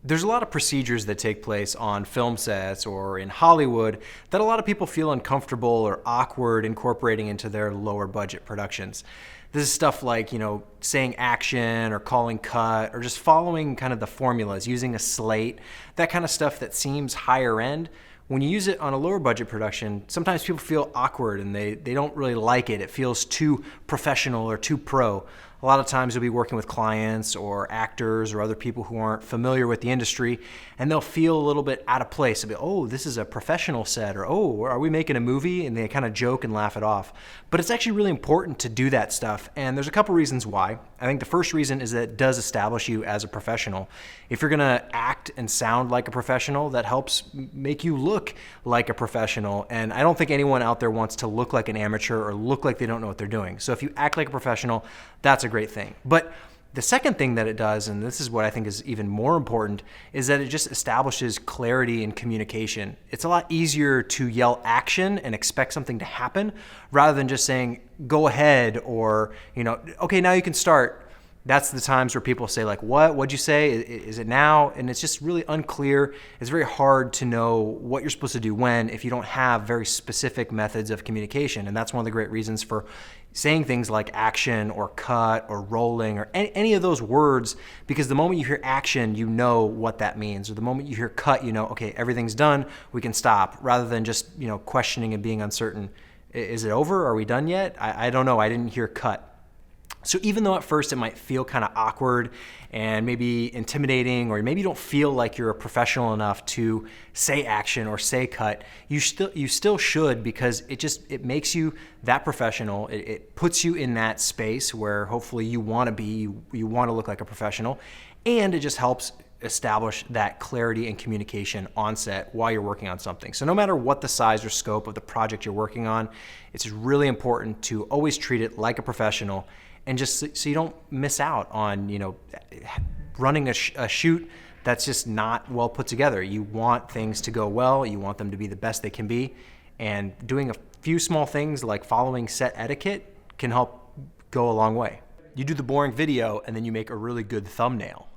There's a lot of procedures that take place on film sets or in Hollywood that a lot of people feel uncomfortable or awkward incorporating into their lower budget productions. This is stuff like, saying action or calling cut or just following kind of the formulas, using a slate, that kind of stuff that seems higher end. When you use it on a lower budget production, sometimes people feel awkward and they don't really like it. It feels too professional or too pro. A lot of times you'll be working with clients or actors or other people who aren't familiar with the industry, and they'll feel a little bit out of place. They'll be, oh, this is a professional set, or oh, are we making a movie? And they kind of joke and laugh it off. But it's actually really important to do that stuff, and there's a couple reasons why. I think the first reason is that it does establish you as a professional. If you're gonna act and sound like a professional, that helps make you look like a professional, and I don't think anyone out there wants to look like an amateur or look like they don't know what they're doing. So if you act like a professional, that's a great thing. But the second thing that it does, and this is what I think is even more important, is that it just establishes clarity in communication. It's a lot easier to yell action and expect something to happen rather than just saying, go ahead, or, okay, now you can start. That's the times where people say like, what'd you say? Is it now? And it's just really unclear. It's very hard to know what you're supposed to do when if you don't have very specific methods of communication. And that's one of the great reasons for saying things like action or cut or rolling or any of those words, because the moment you hear action, you know what that means. Or the moment you hear cut, okay, everything's done, we can stop, rather than just, questioning and being uncertain. Is it over? Are we done yet? I don't know. I didn't hear cut. So even though at first it might feel kind of awkward and maybe intimidating, or maybe you don't feel like you're a professional enough to say action or say cut, you still should, because it makes you that professional. It puts you in that space where hopefully you want to be, you want to look like a professional, and it just helps establish that clarity and communication on set while you're working on something. So no matter what the size or scope of the project you're working on, it's really important to always treat it like a professional, and just so you don't miss out on, running a shoot that's just not well put together. You want things to go well, you want them to be the best they can be, and doing a few small things like following set etiquette can help go a long way. You do the boring video and then you make a really good thumbnail.